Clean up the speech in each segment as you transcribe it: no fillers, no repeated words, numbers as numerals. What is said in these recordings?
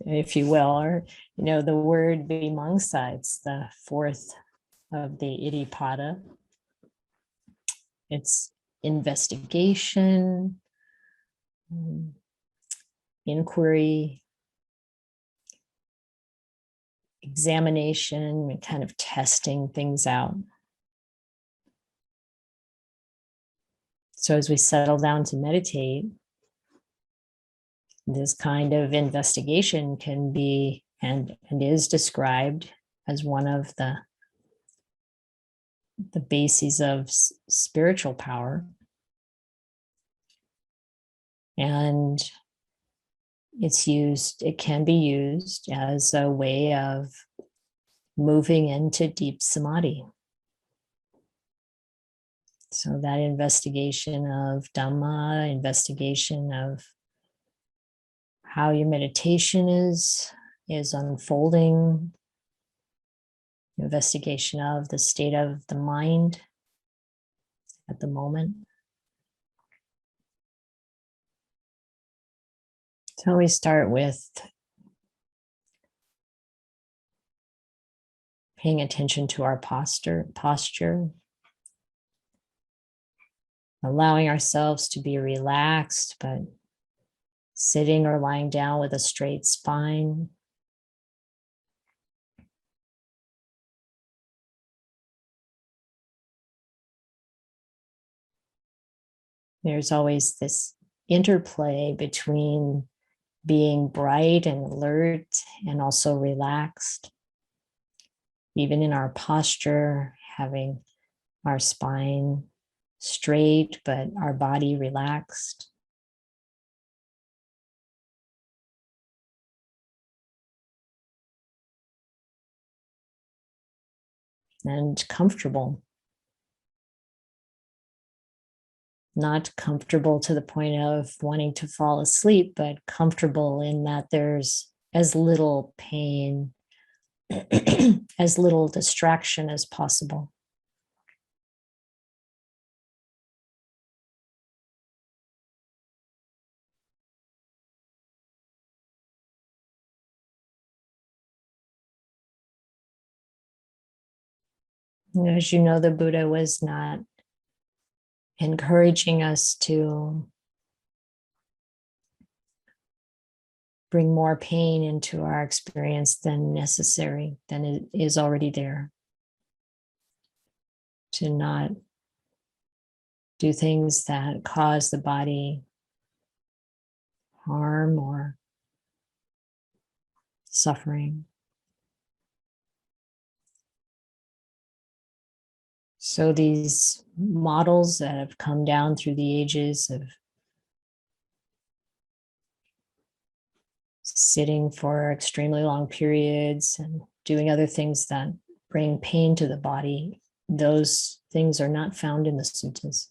if you will, or, the word vimamsa, it's the fourth of the IDDHIPADA. It's investigation, inquiry, examination, and kind of testing things out. So as we settle down to meditate, this kind of investigation can be and is described as one of the bases of spiritual power. And it can be used as a way of moving into deep samadhi. So that investigation of Dhamma, investigation of how your meditation is unfolding, investigation of the state of the mind at the moment. So we start with paying attention to our posture, allowing ourselves to be relaxed, but sitting or lying down with a straight spine. There's always this interplay between being bright and alert and also relaxed. Even in our posture, having our spine straight, but our body relaxed. And comfortable. Not comfortable to the point of wanting to fall asleep, but comfortable in that there's as little pain, as little distraction as possible. As you know, the Buddha was not encouraging us to bring more pain into our experience than necessary, than it is already there. To not do things that cause the body harm or suffering. So these models that have come down through the ages of sitting for extremely long periods and doing other things that bring pain to the body, those things are not found in the suttas.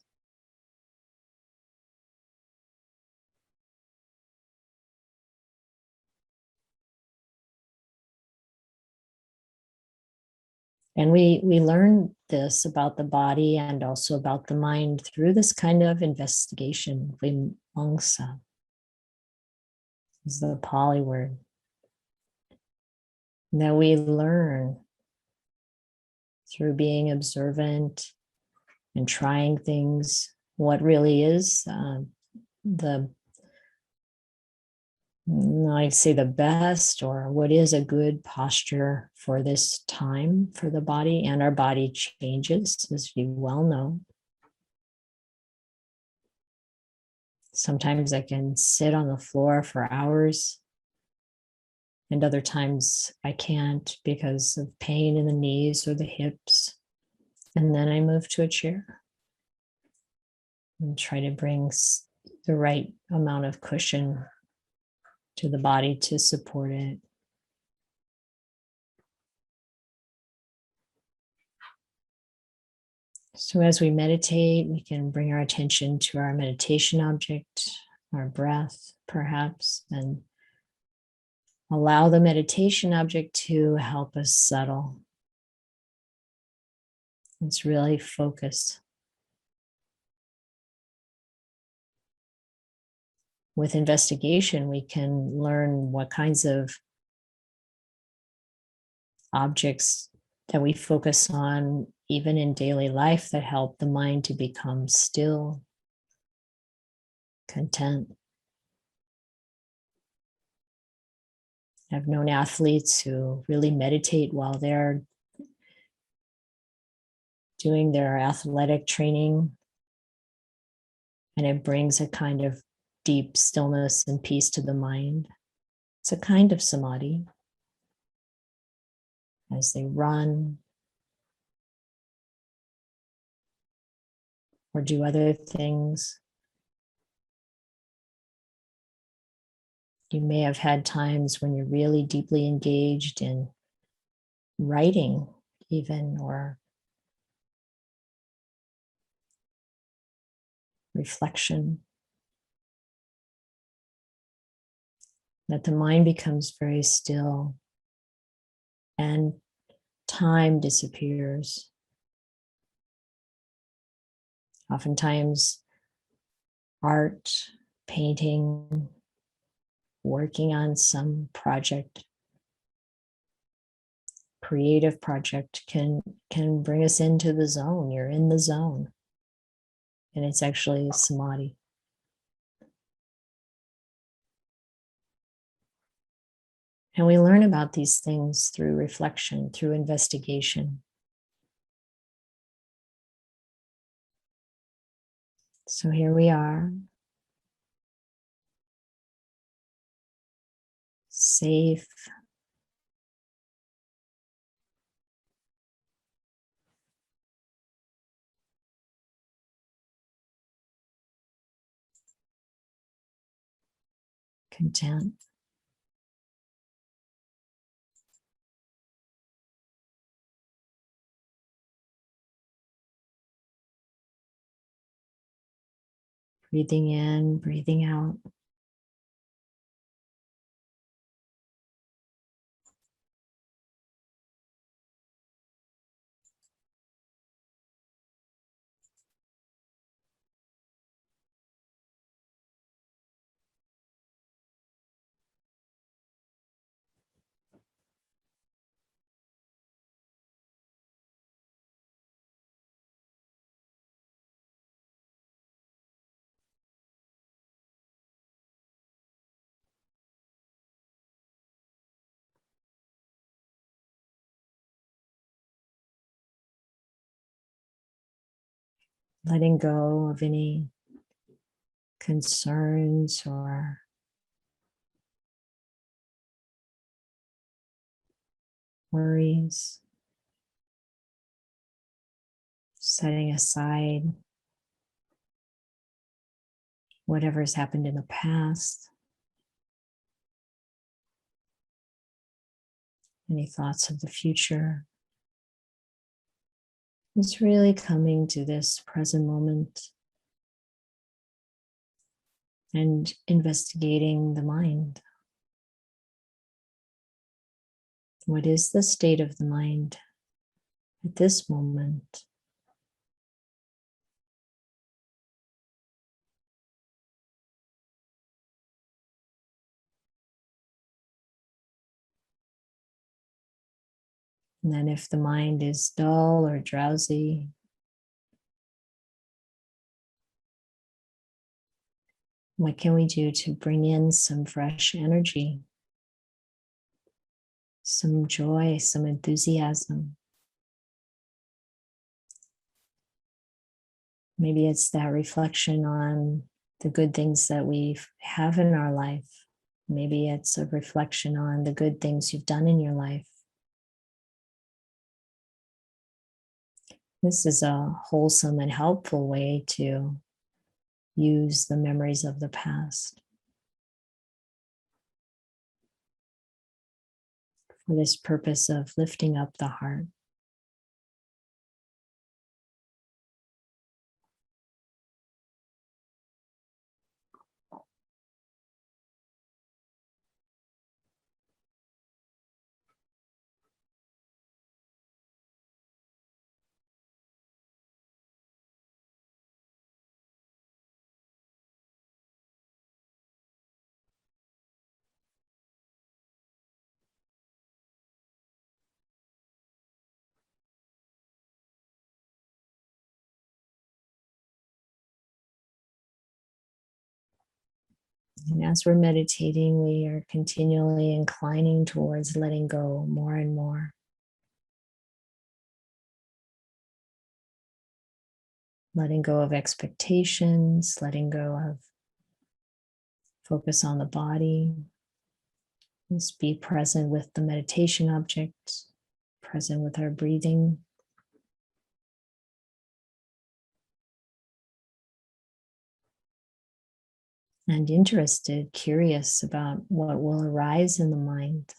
And we learn this about the body and also about the mind through this kind of investigation, vimamsa is the Pali word. That we learn through being observant and trying things, what really is I'd say the best, or what is a good posture for this time for the body. And our body changes, as you well know. Sometimes I can sit on the floor for hours, and other times I can't because of pain in the knees or the hips. And then I move to a chair and try to bring the right amount of cushion to the body to support it. So as we meditate, we can bring our attention to our meditation object, our breath, perhaps, and allow the meditation object to help us settle. It's really focus. with investigation, we can learn what kinds of objects that we focus on, even in daily life, that help the mind to become still, content. I've known athletes who really meditate while they're doing their athletic training, and it brings a kind of deep stillness and peace to the mind. It's a kind of samadhi. As they run or do other things, you may have had times when you're really deeply engaged in writing, even, or reflection, that the mind becomes very still and time disappears. Oftentimes, art, painting, working on some project, creative project can bring us into the zone. You're in the zone, and it's actually samadhi. And we learn about these things through reflection, through investigation. So here we are, safe, content. Breathing in, breathing out. Letting go of any concerns or worries. Setting aside whatever's happened in the past. Any thoughts of the future. It's really coming to this present moment and investigating the mind. What is the state of the mind at this moment? And then if the mind is dull or drowsy, what can we do to bring in some fresh energy, some joy, some enthusiasm? Maybe it's that reflection on the good things that we have in our life. Maybe it's a reflection on the good things you've done in your life. This is a wholesome and helpful way to use the memories of the past for this purpose of lifting up the heart. And as we're meditating, we are continually inclining towards letting go more and more. Letting go of expectations, letting go of focus on the body. Just be present with the meditation object, present with our breathing. And interested, curious about what will arise in the mind.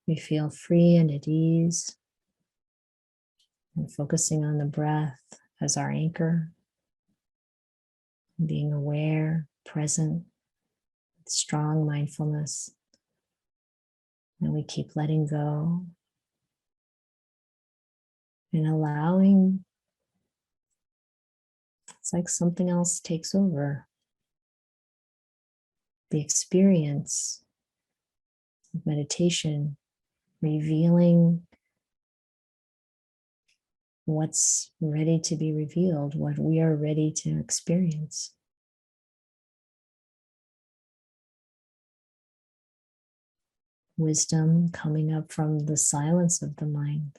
We feel free and at ease, and focusing on the breath as our anchor, being aware, present, with strong mindfulness. And we keep letting go and allowing, it's like something else takes over. The experience of meditation, revealing what's ready to be revealed, what we are ready to experience. Wisdom coming up from the silence of the mind.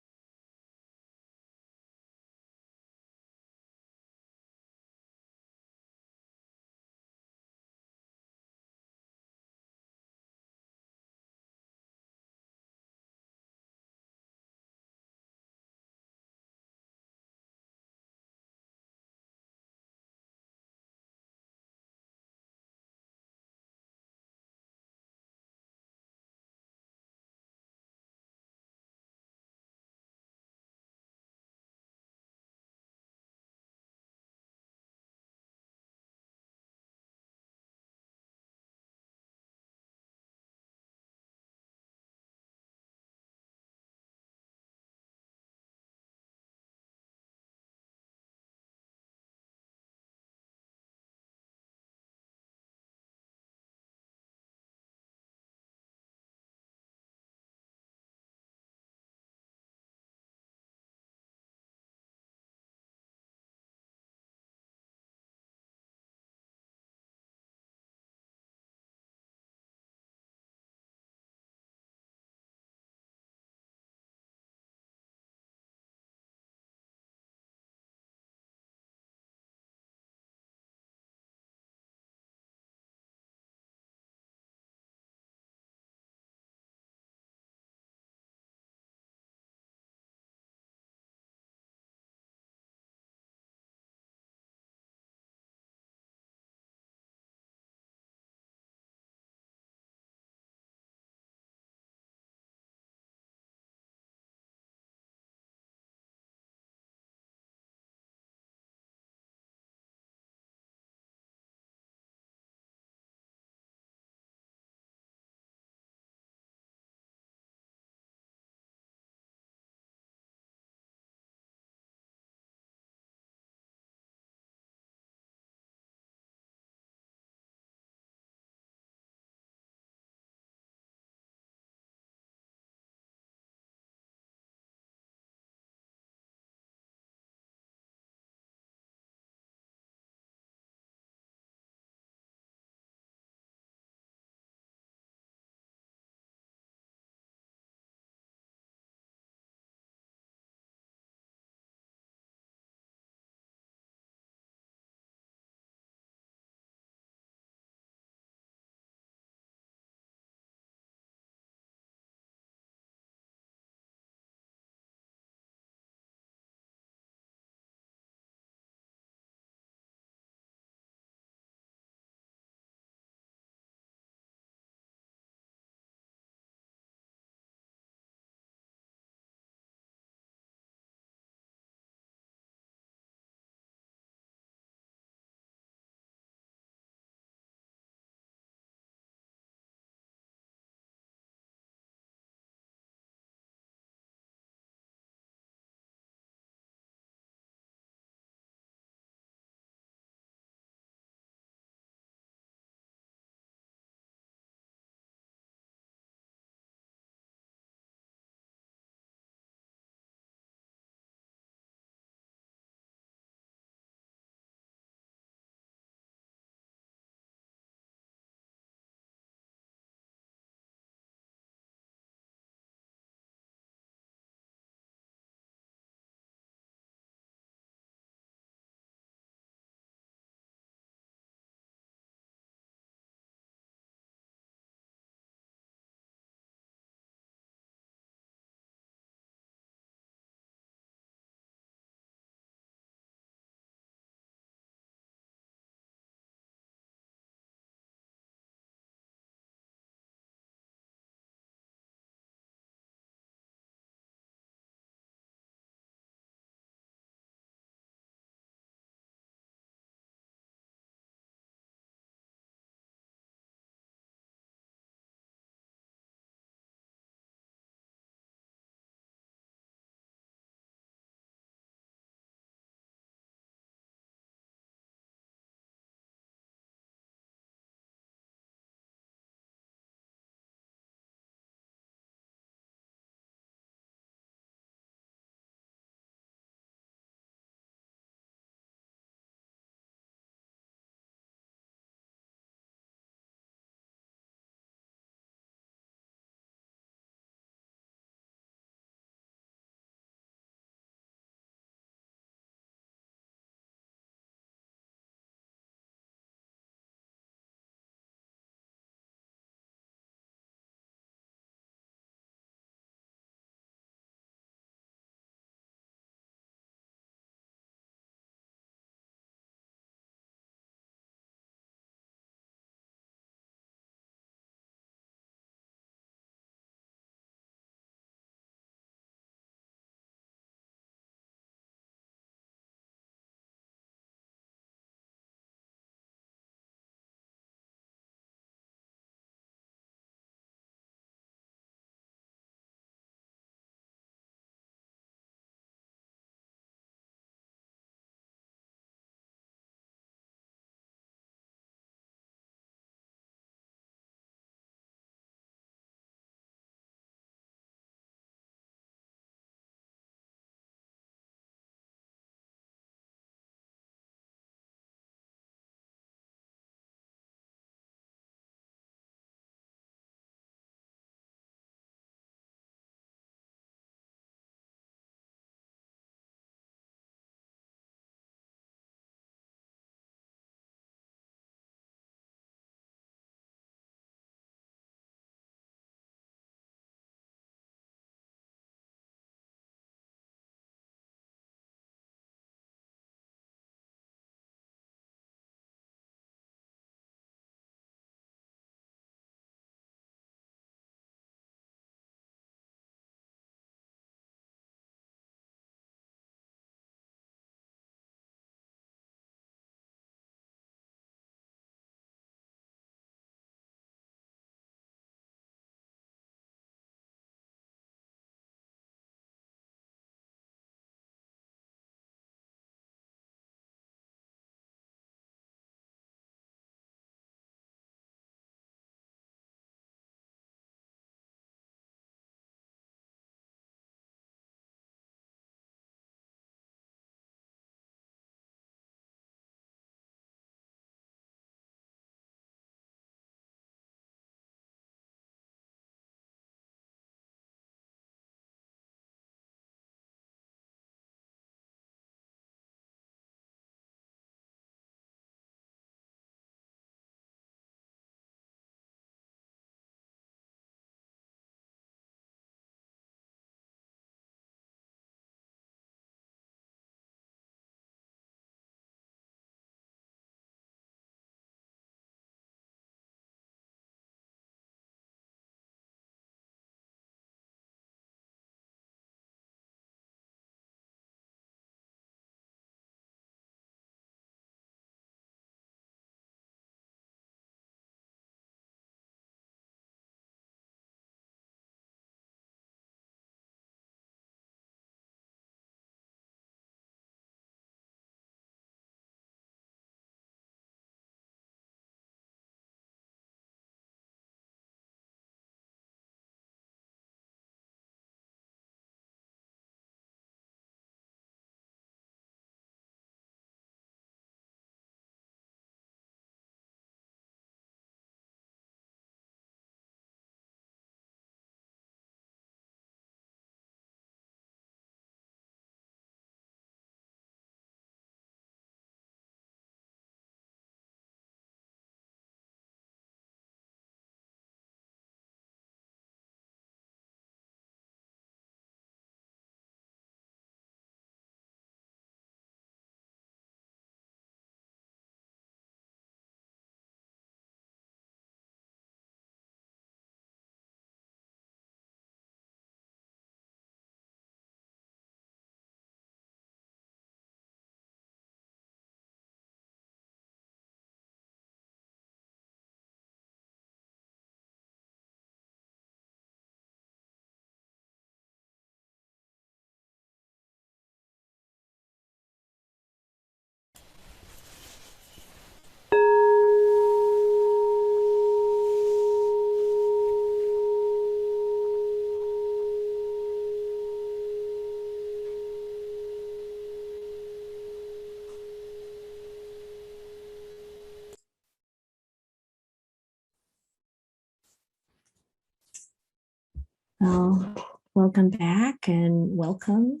Well, welcome back and welcome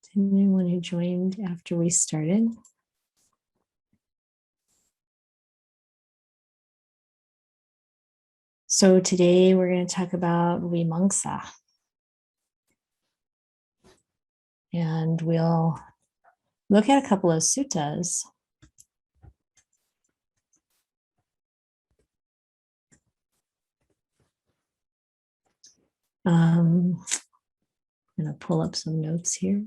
to anyone who joined after we started. So today we're going to talk about vimamsa. And we'll look at a couple of suttas. I'm going to pull up some notes here.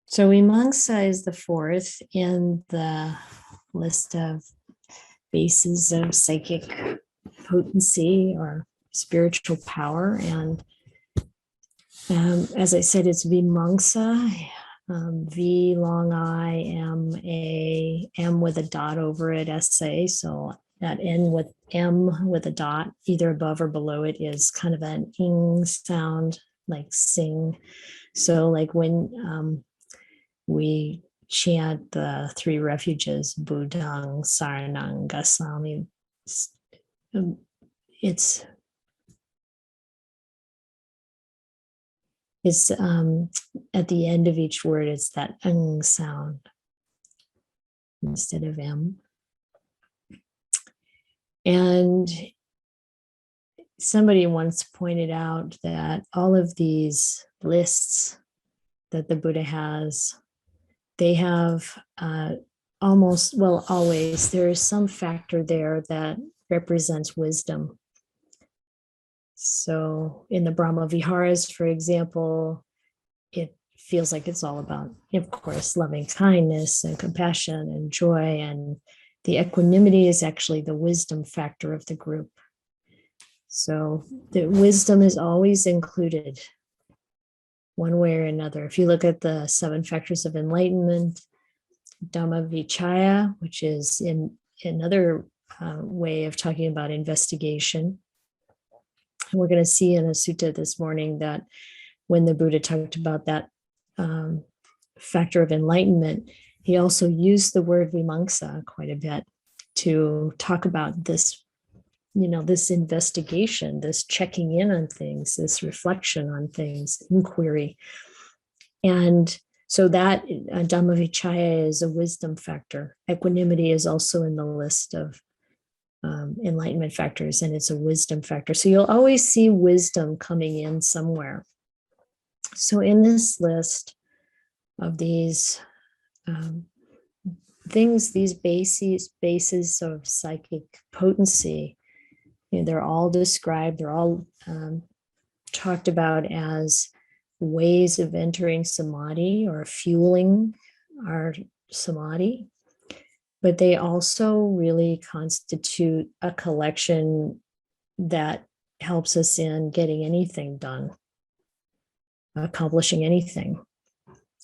So vimamsa is the fourth in the list of bases of psychic potency or spiritual power. And as I said, it's vimamsa, V long I, M A, M with a dot over it, SA. So that N with M with a dot, either above or below it, is kind of an ing sound, like sing. So like when we chant the three refuges, Buddhang, Saranang, Gacchami, it's at the end of each word, it's that ng sound instead of M. And somebody once pointed out that all of these lists that the Buddha has, they have almost, well, always, there is some factor there that represents wisdom. So in the Brahma Viharas, for example, it feels like it's all about, of course, loving kindness and compassion and joy. And the equanimity is actually the wisdom factor of the group. So the wisdom is always included one way or another. If you look at the 7 factors of enlightenment, Dhamma Vichaya, which is in another way of talking about investigation. And we're going to see in a sutta this morning that when the Buddha talked about that factor of enlightenment, he also used the word vimamsa quite a bit to talk about this, this investigation, this checking in on things, this reflection on things, inquiry. And so that Dhammavichaya is a wisdom factor. Equanimity is also in the list of enlightenment factors, and it's a wisdom factor. So you'll always see wisdom coming in somewhere. So in this list of these things, these bases of psychic potency, they're all described, they're all talked about as ways of entering samadhi or fueling our samadhi, but they also really constitute a collection that helps us in getting anything done, accomplishing anything,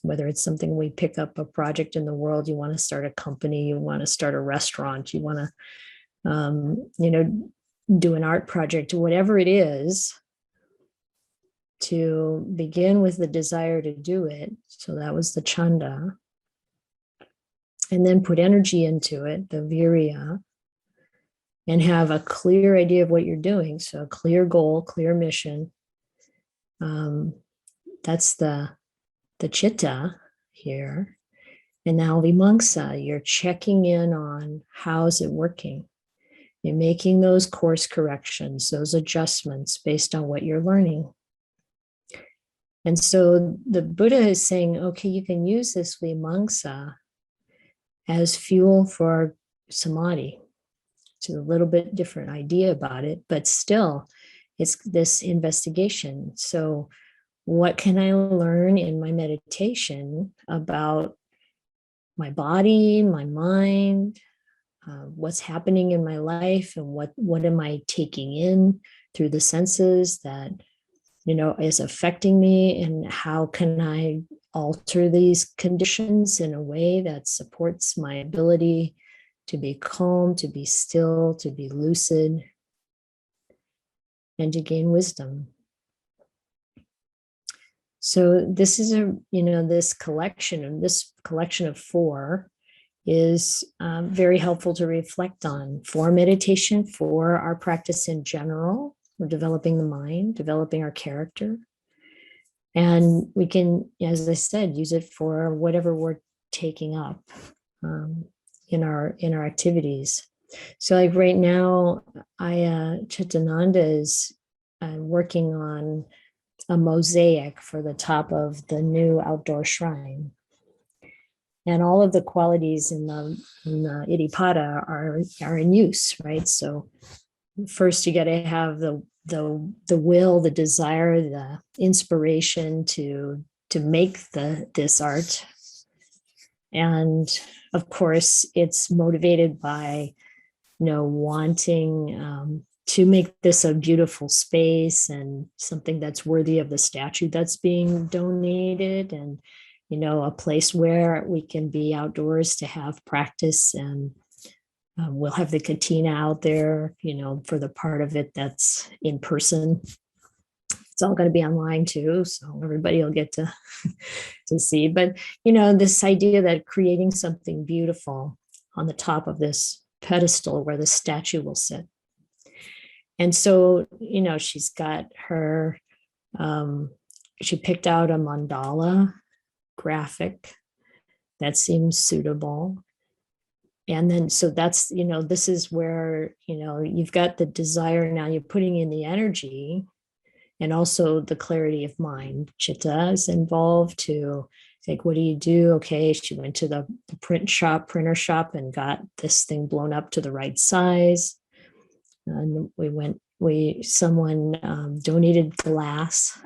whether it's something we pick up a project in the world, you want to start a company, you want to start a restaurant, you want to, do an art project, whatever it is, to begin with the desire to do it. So that was the chanda. And then put energy into it, the virya, and have a clear idea of what you're doing. So a clear goal, clear mission. That's the chitta here. And now vimamsa, you're checking in on how's it working. You're making those course corrections, those adjustments based on what you're learning. And so the Buddha is saying, okay, you can use this vimamsa as fuel for samadhi. It's a little bit different idea about it, but still it's this investigation. So what can I learn in my meditation about my body, my mind, what's happening in my life, and what am I taking in through the senses that is affecting me, and how can I alter these conditions in a way that supports my ability to be calm, to be still, to be lucid, and to gain wisdom. So this is this collection of 4 is very helpful to reflect on for meditation, for our practice in general. We're developing the mind, developing our character. And we can, as I said, use it for whatever we're taking up in our activities. So like right now, Ayya Chitananda is working on a mosaic for the top of the new outdoor shrine. And all of the qualities in the IDDHIPADA are in use, right? So first you got to have the will, the desire, the inspiration to make this art. And of course, it's motivated by, wanting to make this a beautiful space and something that's worthy of the statue that's being donated, and a place where we can be outdoors to have practice. And we'll have the katina out there, for the part of it that's in person. It's all going to be online too, so everybody will get to see. But this idea that creating something beautiful on the top of this pedestal where the statue will sit. And so she's got her she picked out a mandala graphic that seems suitable. And then so that's this is where you've got the desire, now you're putting in the energy and also the clarity of mind. Chitta is involved to like, what do you do? Okay, she went to the printer shop and got this thing blown up to the right size. And someone donated glass,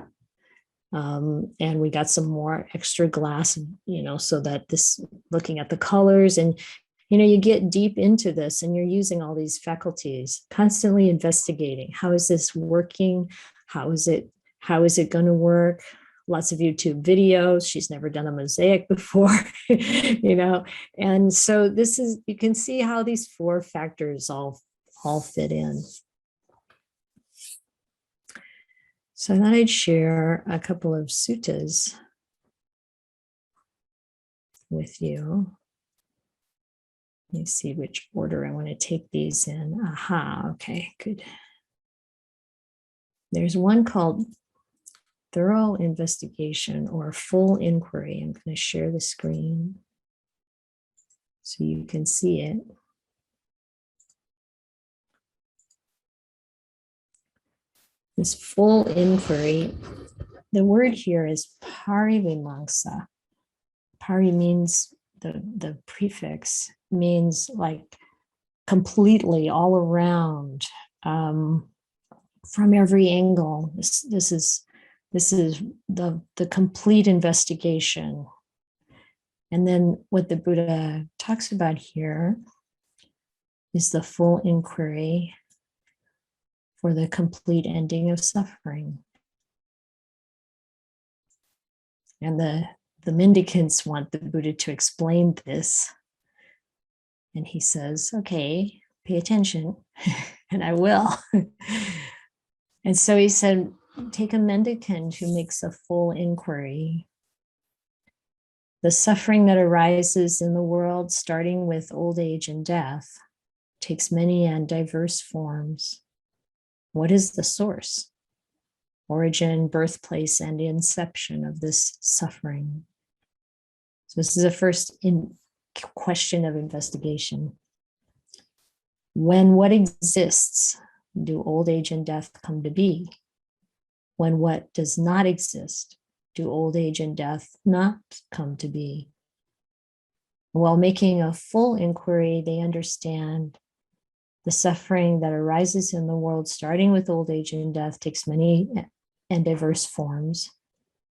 and we got some more extra glass, so that this, looking at the colors, and you get deep into this and you're using all these faculties, constantly investigating. How is this working? How is it going to work? Lots of YouTube videos. She's never done a mosaic before, and so this is, you can see how these four factors all fit in. So I thought I'd share a couple of suttas with you. Let me see which order I want to take these in. Aha, okay, good. There's one called Thorough Investigation or Full Inquiry. I'm going to share the screen so you can see it. This full inquiry, the word here is parivimamsa. Pari means, the prefix means like completely, all around, from every angle. This is the complete investigation. And then what the Buddha talks about here is the full inquiry for the complete ending of suffering. And the mendicants want the Buddha to explain this. And he says, okay, pay attention, and I will. And so he said, take a mendicant who makes a full inquiry. The suffering that arises in the world, starting with old age and death, takes many and diverse forms. What is the source, origin, birthplace, and inception of this suffering? So this is the first question of investigation. When what exists, do old age and death come to be? When what does not exist, do old age and death not come to be? While making a full inquiry, they understand the suffering that arises in the world, starting with old age and death, takes many and diverse forms.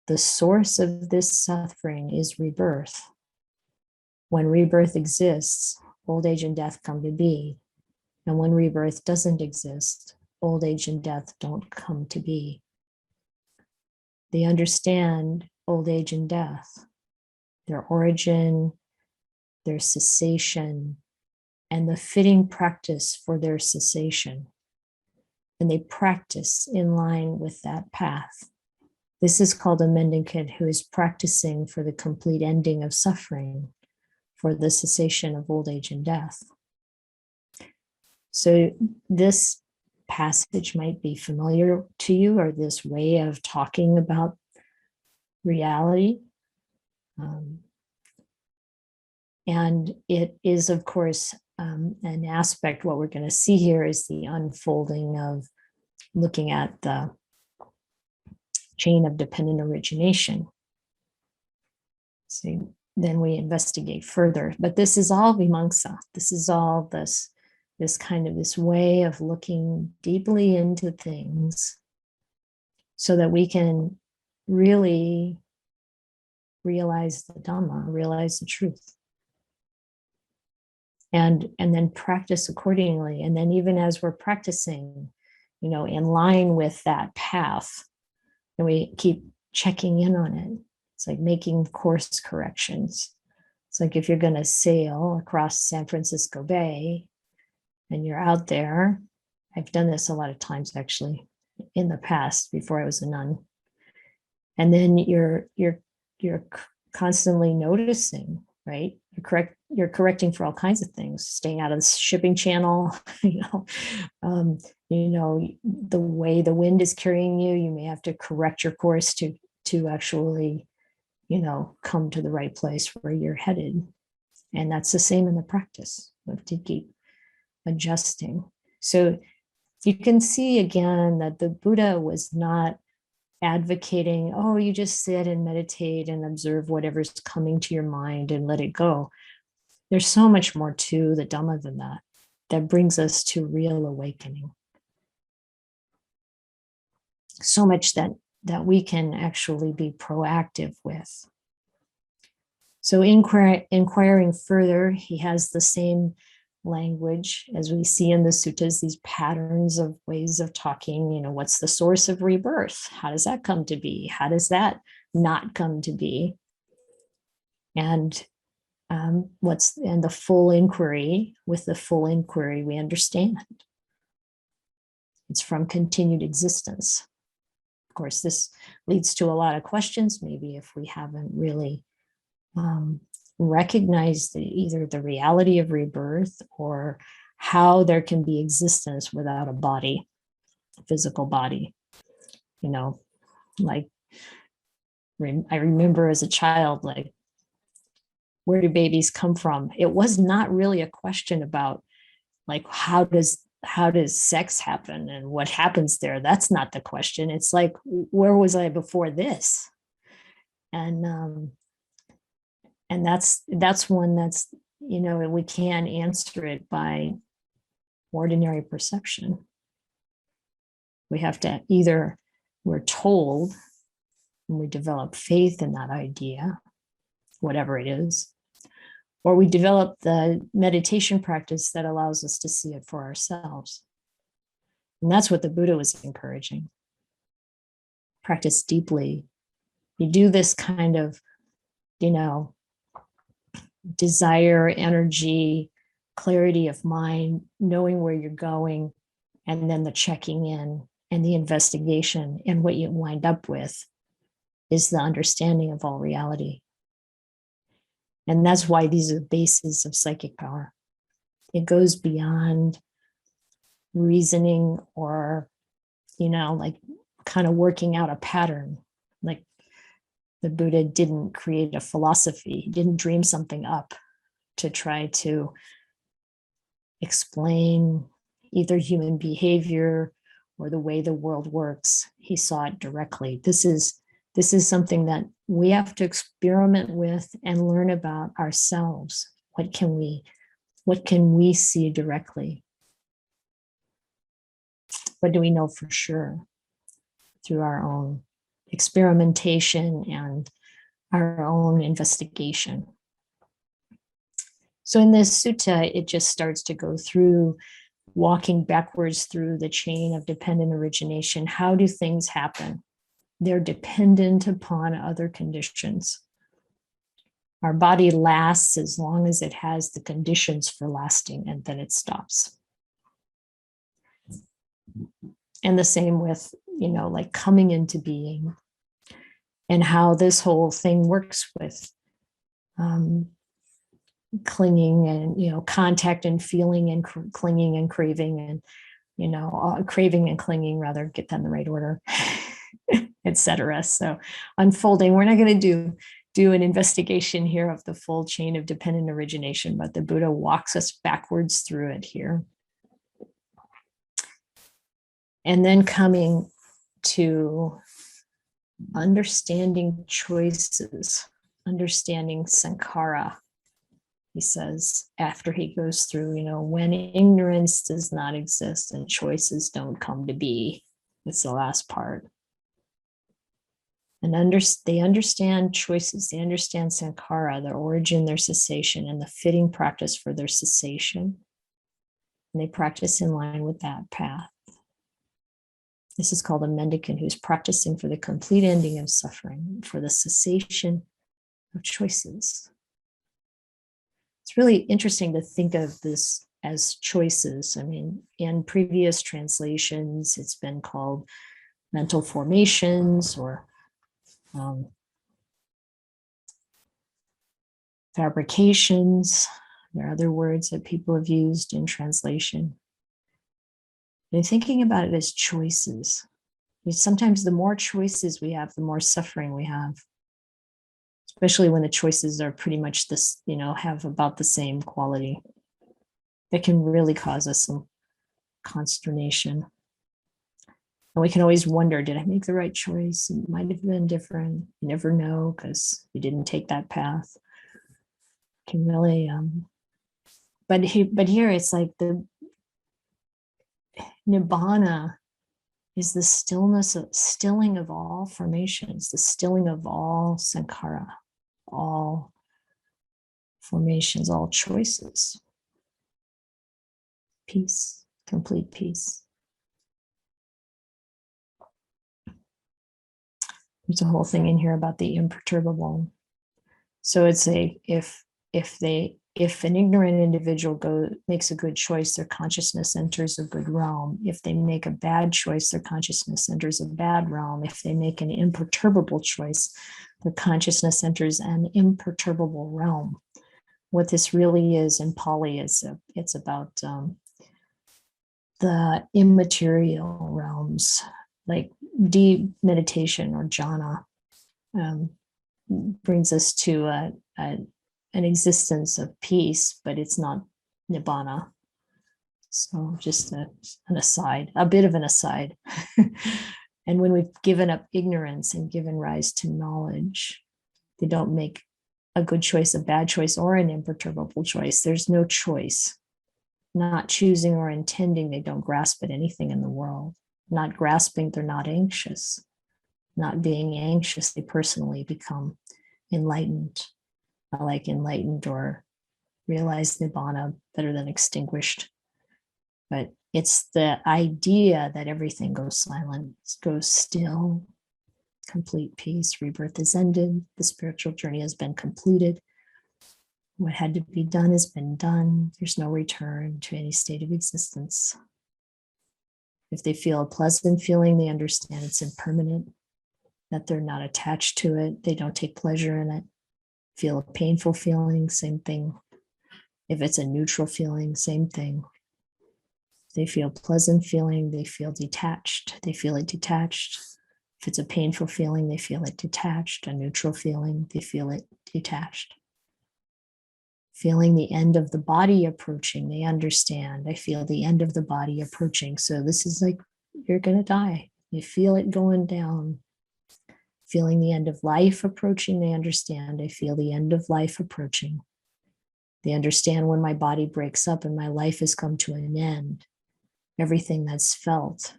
The source of this suffering is rebirth. When rebirth exists, old age and death come to be. And when rebirth doesn't exist, old age and death don't come to be. They understand old age and death, their origin, their cessation, and the fitting practice for their cessation. And they practice in line with that path. This is called a mendicant who is practicing for the complete ending of suffering, for the cessation of old age and death. So this passage might be familiar to you, or this way of talking about reality. And it is, of course, an aspect, what we're going to see here is the unfolding of looking at the chain of dependent origination. So then we investigate further. But this is all vimamsa. This is all this kind of this way of looking deeply into things so that we can really realize the Dhamma, realize the truth. And then practice accordingly. And then even as we're practicing, in line with that path, and we keep checking in on it. It's like making course corrections. It's like if you're going to sail across San Francisco Bay and you're out there, I've done this a lot of times actually in the past before I was a nun. And then you're constantly noticing, right? You're correcting for all kinds of things, staying out of the shipping channel, the way the wind is carrying you, you may have to correct your course to actually, come to the right place where you're headed. And that's the same in the practice. You have to keep adjusting. So you can see again that the Buddha was not advocating, oh, you just sit and meditate and observe whatever's coming to your mind and let it go. There's so much more to the Dhamma than that brings us to real awakening. So much that we can actually be proactive with. So inquiring further, he has the same language as we see in the suttas, these patterns of ways of talking. What's the source of rebirth? How does that come to be? How does that not come to be? And the full inquiry? With the full inquiry, we understand it's from continued existence. Of course, this leads to a lot of questions, maybe if we haven't really recognized either the reality of rebirth or how there can be existence without a body, a physical body. Like I remember as a child, like, where do babies come from? It was not really a question about like, how does sex happen and what happens there? That's not the question. It's like, where was I before this? And that's one that's, we can answer it by ordinary perception. We have to we're told, and we develop faith in that idea, whatever it is, or we develop the meditation practice that allows us to see it for ourselves. And that's what the Buddha was encouraging. Practice deeply. You do this kind of, desire, energy, clarity of mind, knowing where you're going, and then the checking in and the investigation. And what you wind up with is the understanding of all reality. And that's why these are the bases of psychic power. It goes beyond reasoning or, like kind of working out a pattern. Like the Buddha didn't create a philosophy. He didn't dream something up to try to explain either human behavior or the way the world works. He saw it directly. This is something that we have to experiment with and learn about ourselves. What can we see directly? What do we know for sure through our own experimentation and our own investigation? So in this sutta, it just starts to go through walking backwards through the chain of dependent origination. How do things happen? They're dependent upon other conditions. Our body lasts as long as it has the conditions for lasting, and then it stops. And the same with, like coming into being and how this whole thing works with clinging and, contact and feeling and clinging and craving and, craving and clinging, rather, get that in the right order, etc. So unfolding, we're not going to do an investigation here of the full chain of dependent origination, but the Buddha walks us backwards through it here. And then coming to understanding choices, understanding sankhara. He says, after he goes through, when ignorance does not exist and choices don't come to be, it's the last part. And they understand choices, they understand sankhara, their origin, their cessation, and the fitting practice for their cessation. And they practice in line with that path. This is called a mendicant who's practicing for the complete ending of suffering, for the cessation of choices. It's really interesting to think of this as choices. I mean, in previous translations, it's been called mental formations or fabrications. There are other words that people have used in translation. And thinking about it as choices, sometimes the more choices we have, the more suffering we have, especially when the choices are pretty much this, have about the same quality. That can really cause us some consternation. And we can always wonder, did I make the right choice? It might have been different. You never know because you didn't take that path. Can really, but here it's like the nibbana is the stilling of all formations, the stilling of all sankhara, all formations, all choices. Peace, complete peace. There's a whole thing in here about the imperturbable. So it's if an ignorant individual makes a good choice, their consciousness enters a good realm. If they make a bad choice, their consciousness enters a bad realm. If they make an imperturbable choice, their consciousness enters an imperturbable realm. What this really is in Pali is it's about the immaterial realms, like deep meditation or jhana, brings us to an existence of peace, but it's not nibbana. So just an aside, a bit of an aside. And when we've given up ignorance and given rise to knowledge, they don't make a good choice, a bad choice, or an imperturbable choice. There's no choice. Not choosing or intending, they don't grasp at anything in the world. Not grasping, they're not anxious. Not being anxious, they personally become enlightened. I like enlightened or realize nibbana better than extinguished. But it's the idea that everything goes silent, goes still, complete peace, rebirth is ended, the spiritual journey has been completed. What had to be done has been done. There's no return to any state of existence. If they feel a pleasant feeling, they understand it's impermanent, that they're not attached to it. They don't take pleasure in it. Feel a painful feeling, same thing. If it's a neutral feeling, same thing. They feel pleasant feeling, they feel detached. They feel it detached. If it's a painful feeling, they feel it detached. A neutral feeling, they feel it detached. Feeling the end of the body approaching, they understand. I feel the end of the body approaching. So this is like, you're going to die. You feel it going down. Feeling the end of life approaching, they understand. I feel the end of life approaching. They understand when my body breaks up and my life has come to an end. Everything that's felt.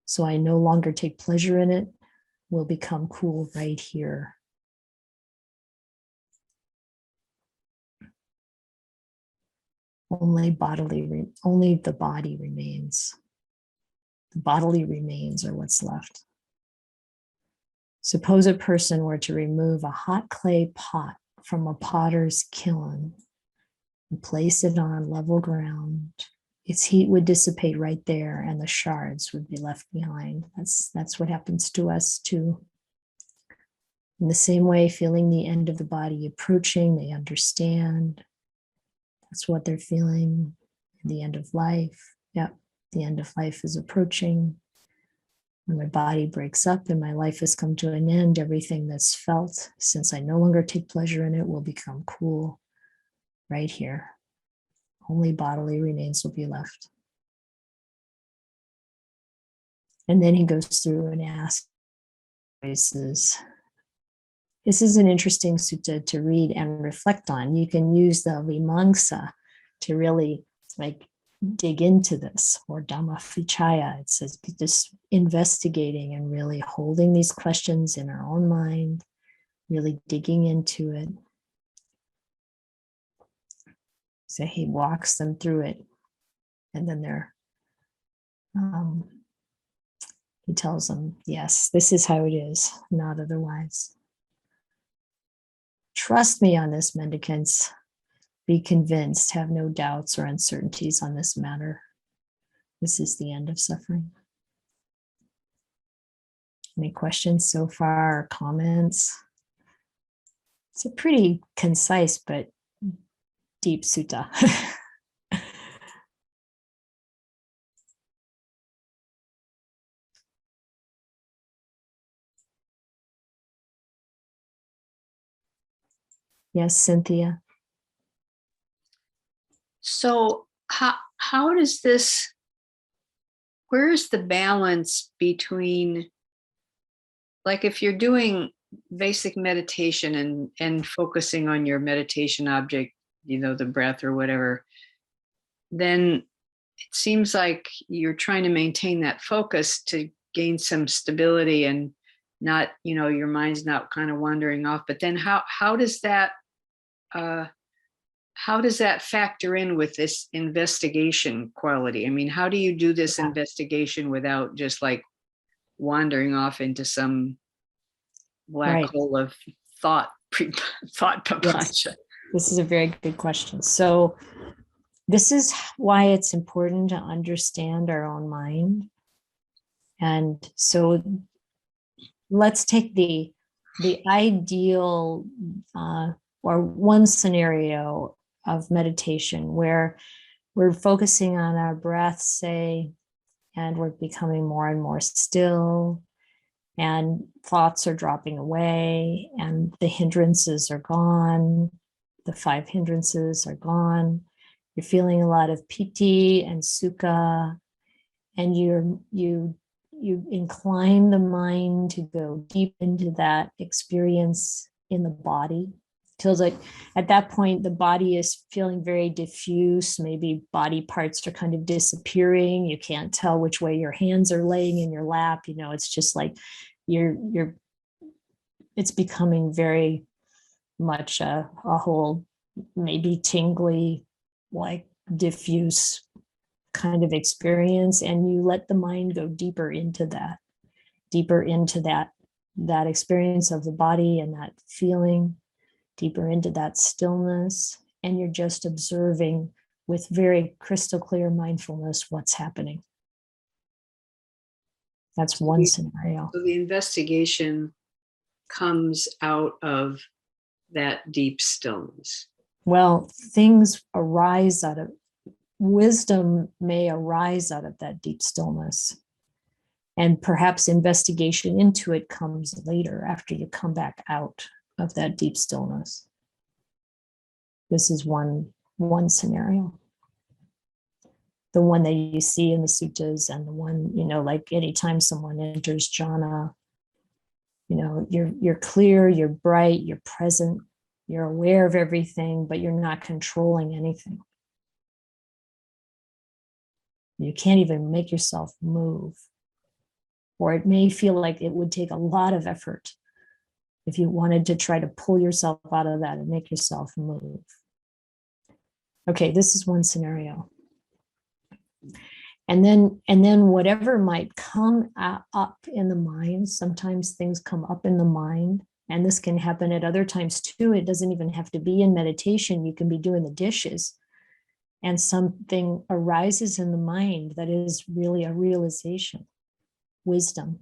So I no longer take pleasure in it, will become cool right here. Only the body remains. The bodily remains are what's left. Suppose a person were to remove a hot clay pot from a potter's kiln and place it on level ground. Its heat would dissipate right there and the shards would be left behind. That's what happens to us too. In the same way, feeling the end of the body approaching, they understand. That's what they're feeling. The end of life. Yep, the end of life is approaching. When my body breaks up and my life has come to an end, everything that's felt, since I no longer take pleasure in it, will become cool right here. Only bodily remains will be left. And then he goes through and asks, this is an interesting sutta to read and reflect on. You can use the vimamsa to really like dig into this, or Dhamma Vichaya. It says just investigating and really holding these questions in our own mind, really digging into it. So he walks them through it, and then he tells them, yes, this is how it is, not otherwise. Trust me on this, mendicants. Be convinced, have no doubts or uncertainties on this matter. This is the end of suffering. Any questions so far, or comments? It's a pretty concise but deep sutta. Yes, Cynthia. So how does this, where is the balance between, like if you're doing basic meditation and focusing on your meditation object, the breath or whatever, then it seems like you're trying to maintain that focus to gain some stability and not, your mind's not kind of wandering off. But then how does that factor in with this investigation quality? I mean, how do you do this investigation without just like wandering off into some black hole of thought papancha? Yes. This is a very good question. So this is why it's important to understand our own mind. And so let's take the ideal or one scenario of meditation where we're focusing on our breath, say, and we're becoming more and more still, and thoughts are dropping away, and the hindrances are gone. The 5 hindrances are gone. You're feeling a lot of piti and sukha, and you incline the mind to go deep into that experience in the body. Feels like at that point the body is feeling very diffuse. Maybe body parts are kind of disappearing. You can't tell which way your hands are laying in your lap. It's just like it's becoming very much a whole maybe tingly, like diffuse kind of experience, and you let the mind go deeper into that experience of the body and that feeling, deeper into that stillness, and you're just observing with very crystal clear mindfulness what's happening. That's one scenario. So the investigation comes out of that deep stillness. Well, things arise out of wisdom, may arise out of that deep stillness. And perhaps investigation into it comes later after you come back out of that deep stillness. This is one scenario. The one that you see in the suttas, and the one, like anytime someone enters jhana, you're clear, you're bright, you're present, you're aware of everything, but you're not controlling anything. You can't even make yourself move. Or it may feel like it would take a lot of effort if you wanted to try to pull yourself out of that and make yourself move. Okay, this is one scenario. And then whatever might come up in the mind, sometimes things come up in the mind, and this can happen at other times too. It doesn't even have to be in meditation. You can be doing the dishes, and something arises in the mind that is really a realization, wisdom.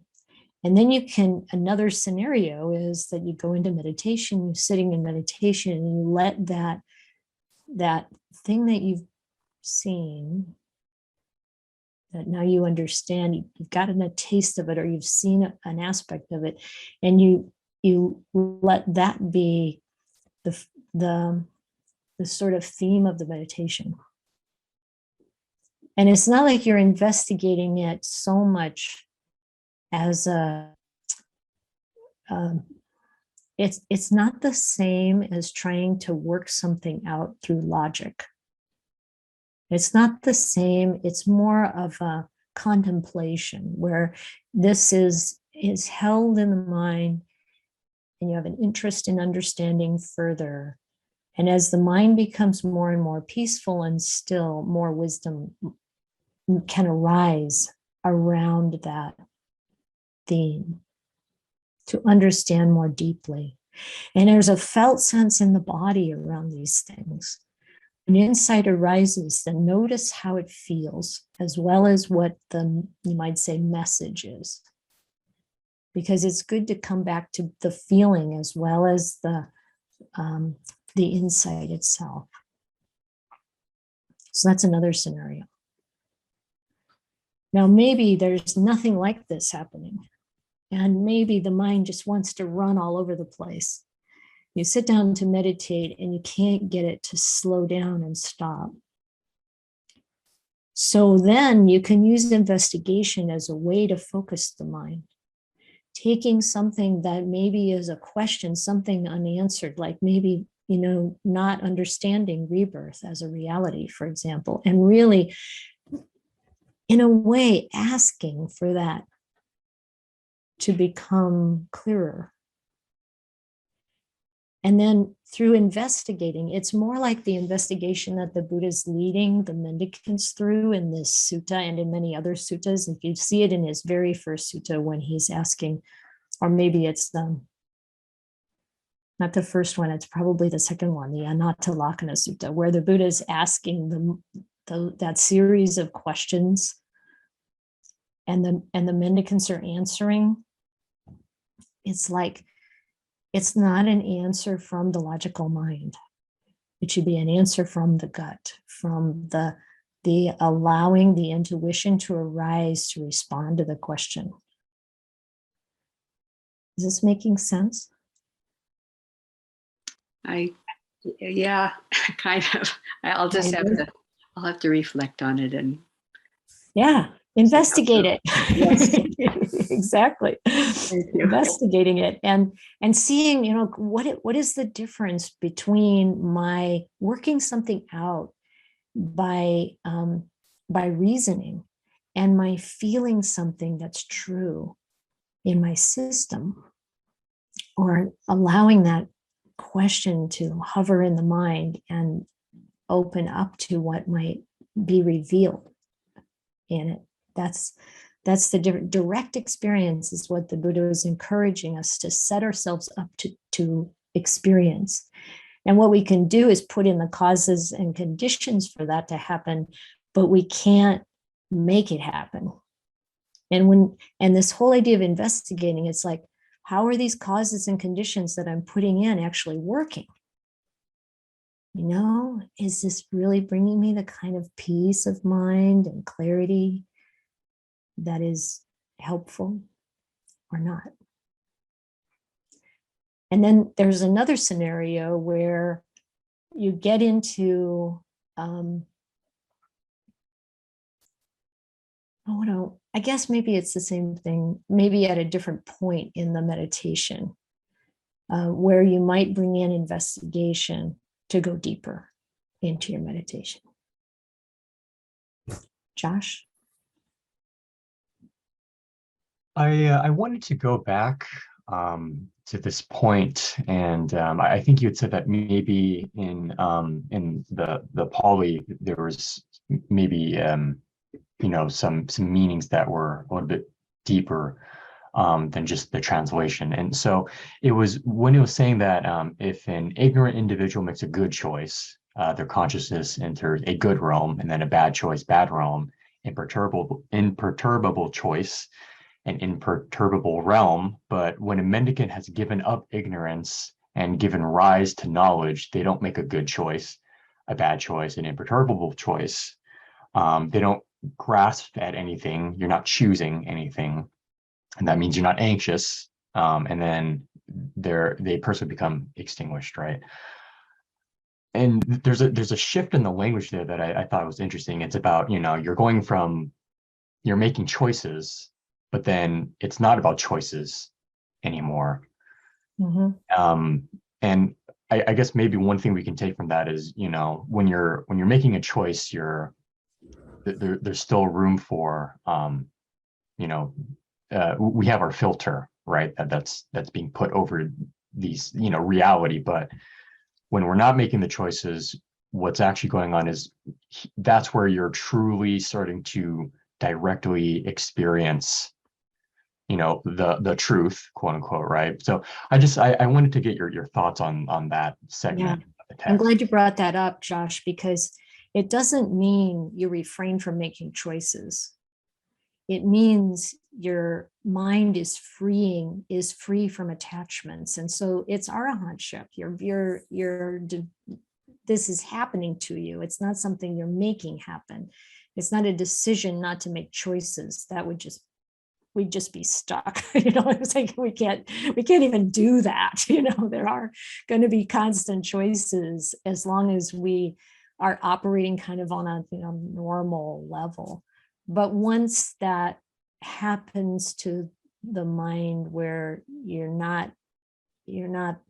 And then you can, another scenario is that you go into meditation, you're sitting in meditation, and you let that thing that you've seen, that now you understand, you've gotten a taste of it, or you've seen an aspect of it, and you let that be the sort of theme of the meditation. And it's not like you're investigating it so much as it's not the same as trying to work something out through logic. It's not the same. It's more of a contemplation where this is held in the mind, and you have an interest in understanding further. And as the mind becomes more and more peaceful and still, more wisdom can arise around that theme to understand more deeply. And there's a felt sense in the body around these things. When insight arises, then notice how it feels, as well as what the, you might say, message is. Because it's good to come back to the feeling as well as the insight itself. So that's another scenario. Now, maybe there's nothing like this happening, and maybe the mind just wants to run all over the place. You sit down to meditate and you can't get it to slow down and stop. So then you can use investigation as a way to focus the mind, taking something that maybe is a question, something unanswered, like maybe, not understanding rebirth as a reality, for example, and really, in a way, asking for that to become clearer. And then through investigating, it's more like the investigation that the Buddha is leading the mendicants through in this sutta and in many other suttas. If you see it in his very first sutta when he's asking, or maybe it's not the first one, it's probably the second one, the Anatalakkhana Sutta, where the Buddha is asking that series of questions, and the mendicants are answering. It's like, it's not an answer from the logical mind. It should be an answer from the gut, from the allowing the intuition to arise to respond to the question. Is this making sense? Yeah, kind of. I'll have to reflect on it and investigate it. Yes. Exactly. Investigating it and seeing, what is the difference between my working something out by reasoning and my feeling something that's true in my system, or allowing that question to hover in the mind and open up to what might be revealed in it. That's the direct experience is what the Buddha is encouraging us to set ourselves up to experience. And what we can do is put in the causes and conditions for that to happen, but we can't make it happen. And this whole idea of investigating, it's like, how are these causes and conditions that I'm putting in actually working? Is this really bringing me the kind of peace of mind and clarity that is helpful or not? And then there's another scenario where you get into, I guess maybe it's the same thing, maybe at a different point in the meditation, where you might bring in investigation to go deeper into your meditation. Josh? I wanted to go back to this point, and I think you had said that maybe in the Pali there was maybe some meanings that were a little bit deeper than just the translation. And so it was when it was saying that if an ignorant individual makes a good choice, their consciousness enters a good realm, and then a bad choice, bad realm, imperturbable choice an imperturbable realm, but when a mendicant has given up ignorance and given rise to knowledge, they don't make a good choice, a bad choice, an imperturbable choice. They don't grasp at anything. You're not choosing anything. And that means you're not anxious. And then they personally become extinguished, right? And there's a shift in the language there that I thought was interesting. It's about, you're making choices, but then it's not about choices anymore. And I guess maybe one thing we can take from that is, when you're making a choice, there's still room for, we have our filter, right? That's being put over these, reality. But when we're not making the choices, what's actually going on is that's where you're truly starting to directly experience, the truth, quote unquote, right? So I wanted to get your thoughts on that segment of the text. I'm glad you brought that up, Josh, because it doesn't mean you refrain from making choices. It means your mind is free from attachments. And so it's arahantship. This is happening to you. It's not something you're making happen. It's not a decision not to make choices. We'd just be stuck. It's like we can't even do that. There are going to be constant choices as long as we are operating kind of on a normal level. But once that happens to the mind where you're not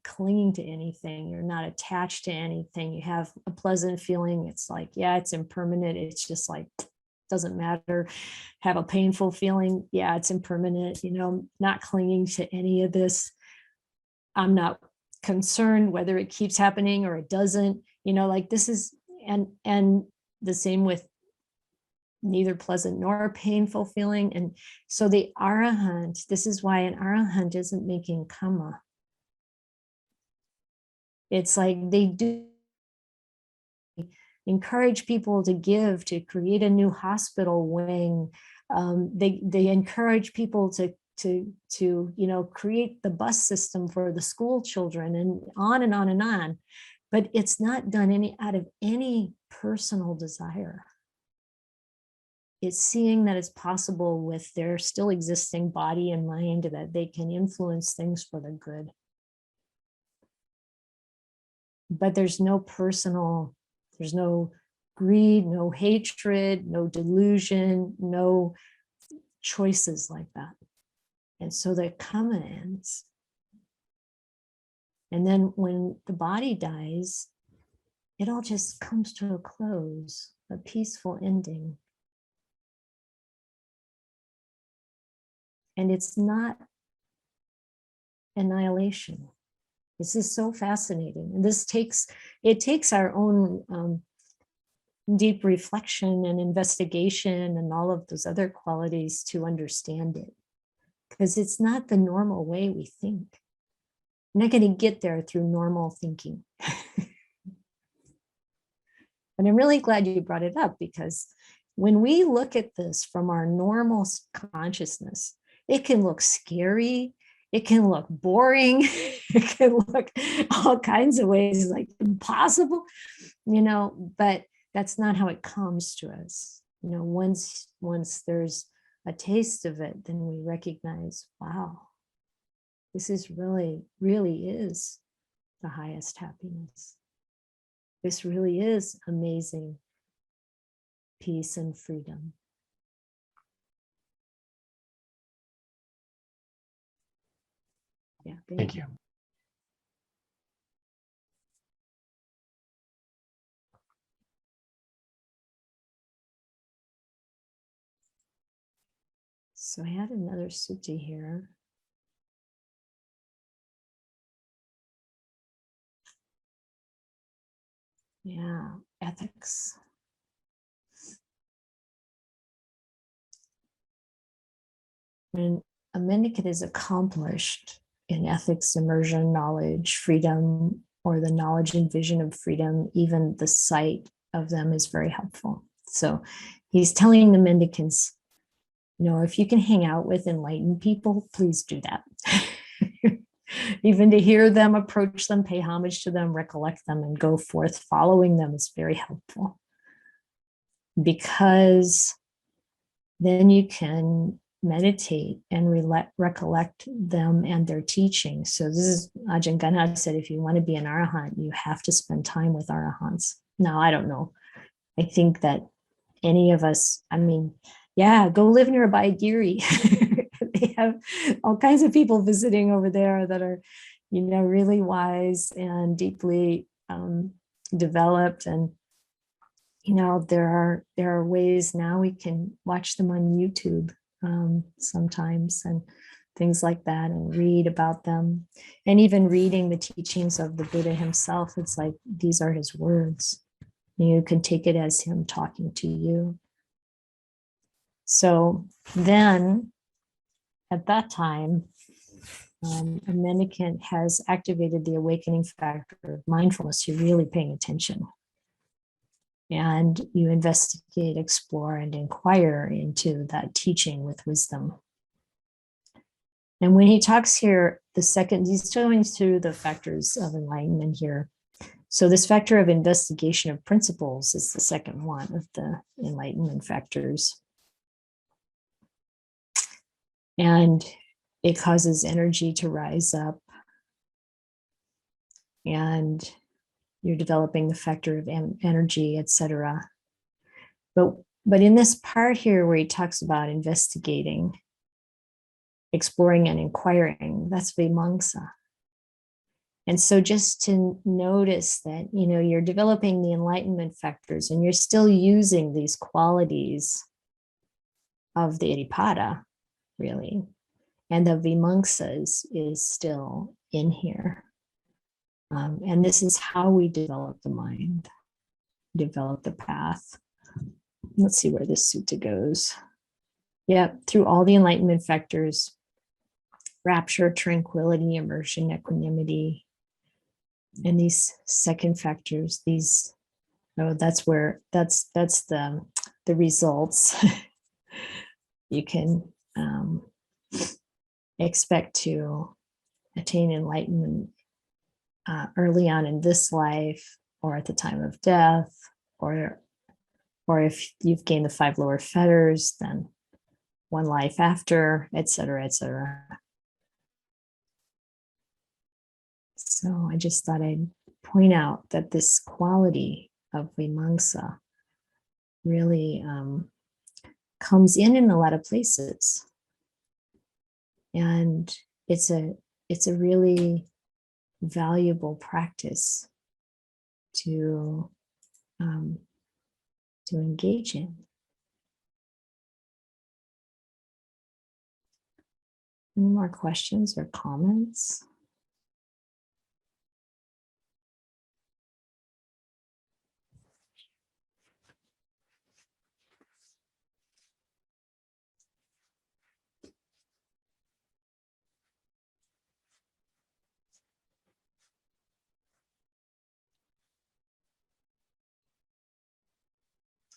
clinging to anything, you're not attached to anything, you have a pleasant feeling, it's like, yeah, it's impermanent, it's just like, doesn't matter. Have a painful feeling, yeah, it's impermanent, not clinging to any of this. I'm not concerned whether it keeps happening or it doesn't, like this is, and the same with neither pleasant nor painful feeling. And so the arahant, this is why an arahant isn't making karma. It's like they do encourage people to give, to create a new hospital wing. They encourage people to create the bus system for the school children, and on and on and on. But it's not done out of any personal desire. It's seeing that it's possible with their still existing body and mind that they can influence things for the good. But there's no greed, no hatred, no delusion, no choices like that. And so the karma ends. And then when the body dies, it all just comes to a close, a peaceful ending. And it's not annihilation. This is so fascinating. And it takes our own deep reflection and investigation and all of those other qualities to understand it. Because it's not the normal way we think. We're not going to get there through normal thinking. And I'm really glad you brought it up, because when we look at this from our normal consciousness, it can look scary. It can look boring. It can look all kinds of ways like impossible, but that's not how it comes to us. Once there's a taste of it, then we recognize, wow, this is really is the highest happiness. This really is amazing peace and freedom. Yeah, Thank you. So I had another sutta here. Yeah, ethics. When a mendicant is accomplished in ethics, immersion, knowledge, freedom, or the knowledge and vision of freedom, even the sight of them is very helpful. So he's telling the mendicants, if you can hang out with enlightened people, please do that. Even to hear them, approach them, pay homage to them, recollect them, and go forth following them is very helpful, because then you can meditate and recollect them and their teaching. So this is, Ajahn Ganha said, if you want to be an arahant, you have to spend time with arahants. Now, I don't know. I think that any of us, go live near a Bayagiri. They have all kinds of people visiting over there that are, really wise and deeply developed. And, there are ways now we can watch them on YouTube sometimes and things like that, and read about them. And even reading the teachings of the Buddha himself, it's like, these are his words. You can take it as him talking to you. So then at that time, a mendicant has activated the awakening factor of mindfulness. You're really paying attention. And you investigate, explore, and inquire into that teaching with wisdom. And when he talks here, he's going through the factors of enlightenment here. So this factor of investigation of principles is the second one of the enlightenment factors. And it causes energy to rise up. And you're developing the factor of energy, etc. But in this part here where he talks about investigating, exploring, and inquiring, that's vimamsa. And so just to notice that, you're developing the enlightenment factors and you're still using these qualities of the Iddhipada, really. And the vimamsa is still in here. And this is how we develop the mind, develop the path. Let's see where this sutta goes. Yep, through all the enlightenment factors: rapture, tranquility, immersion, equanimity. And these second factors, that's the results. You can expect to attain enlightenment early on in this life, or at the time of death, or if you've gained the 5 lower fetters, then one life after, etc., etc. So I just thought I'd point out that this quality of vimamsa really comes in a lot of places, and it's a really valuable practice to engage in. Any more questions or comments?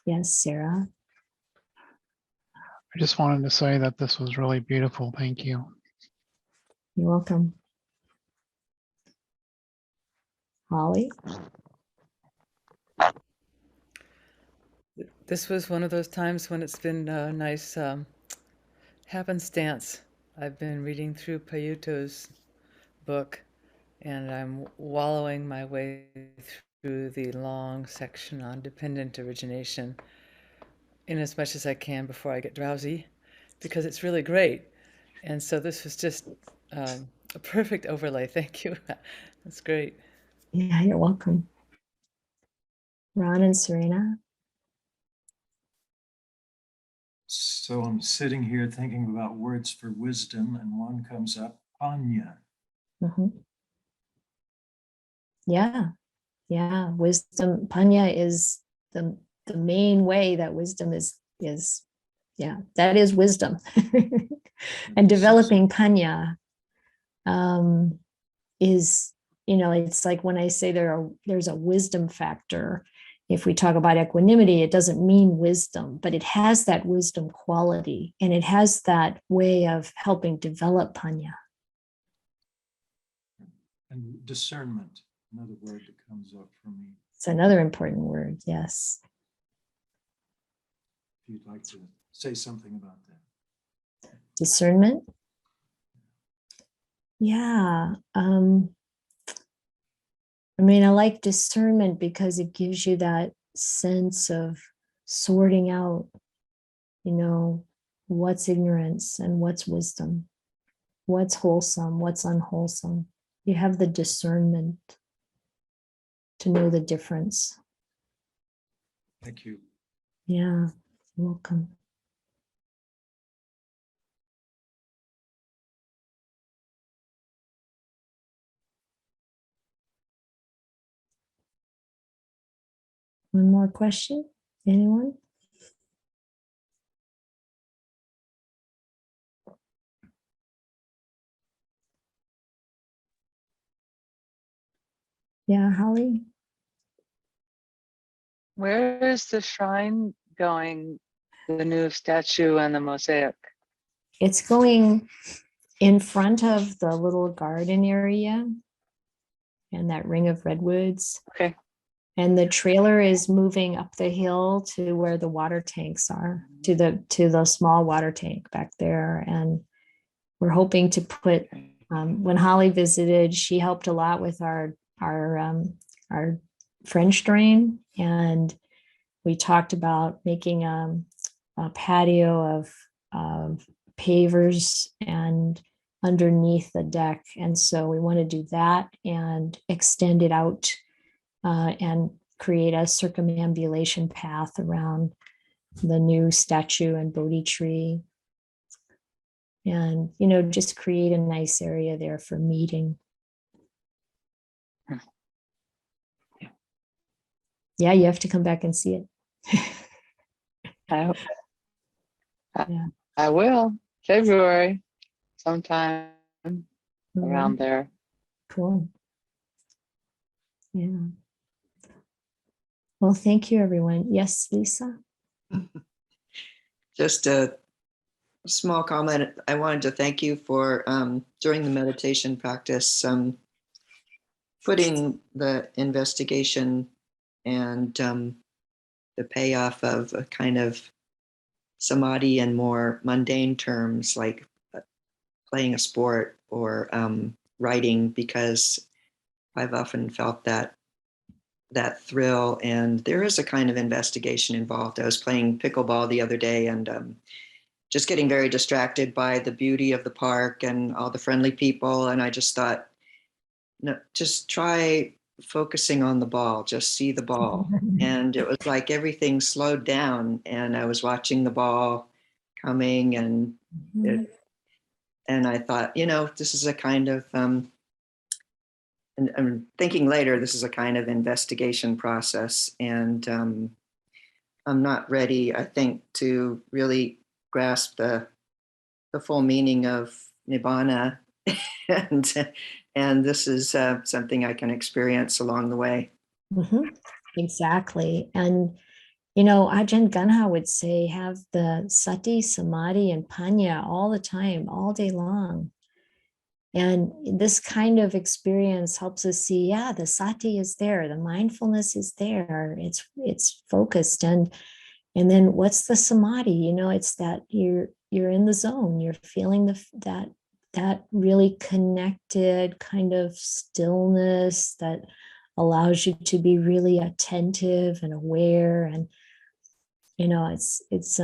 Yes, Sarah. I just wanted to say that this was really beautiful. Thank you. You're welcome. Holly? This was one of those times when it's been a nice happenstance. I've been reading through Payuto's book, and I'm wallowing my way through the long section on dependent origination in as much as I can before I get drowsy, because it's really great. And so this was just a perfect overlay. Thank you. That's great. Yeah, you're welcome. Ron and Serena? So I'm sitting here thinking about words for wisdom, and one comes up, Anya. Mm-hmm. Yeah. Wisdom, panya is the main way that wisdom is that is wisdom. And developing panya is, it's like when I say there's a wisdom factor, if we talk about equanimity, it doesn't mean wisdom, but it has that wisdom quality, and it has that way of helping develop panya. And discernment, another word that comes up for me. It's another important word, yes. If you'd like to say something about that. Discernment. Yeah. I mean, I like discernment because it gives you that sense of sorting out, what's ignorance and what's wisdom, what's wholesome, what's unwholesome. You have the discernment to know the difference. Thank you. Yeah, you're welcome. One more question? Anyone? Yeah, Holly? Where is the shrine going? The new statue and the mosaic? It's going in front of the little garden area and that ring of redwoods. Okay. And the trailer is moving up the hill to where the water tanks are, to the small water tank back there. And we're hoping to put, when Holly visited, she helped a lot with our French drain. And we talked about making a patio of pavers and underneath the deck. And so we want to do that and extend it out and create a circumambulation path around the new statue and Bodhi tree. And, just create a nice area there for meeting. Yeah, you have to come back and see it. I Yeah. I will. February, sometime Mhm. around there. Cool. Yeah. Well, thank you, everyone. Yes, Lisa? Just a small comment. I wanted to thank you for, during the meditation practice, putting the investigation and the payoff of a kind of samadhi in more mundane terms, like playing a sport or writing, because I've often felt that thrill, and there is a kind of investigation involved. I was playing pickleball the other day and just getting very distracted by the beauty of the park and all the friendly people. And I just thought, no, just try focusing on the ball, just see the ball. And it was like everything slowed down and I was watching the ball coming and I thought, this is a kind of, and I'm thinking later, this is a kind of investigation process. And I'm not ready, I think, to really grasp the full meaning of Nibbana. and this is something I can experience along the way. Mm-hmm. Exactly. And, Ajahn Ganha would say, have the sati, samadhi, and panya all the time, all day long. And this kind of experience helps us see, yeah, the sati is there, the mindfulness is there, it's focused. And then what's the samadhi? It's that you're in the zone, you're feeling that really connected kind of stillness that allows you to be really attentive and aware. And it's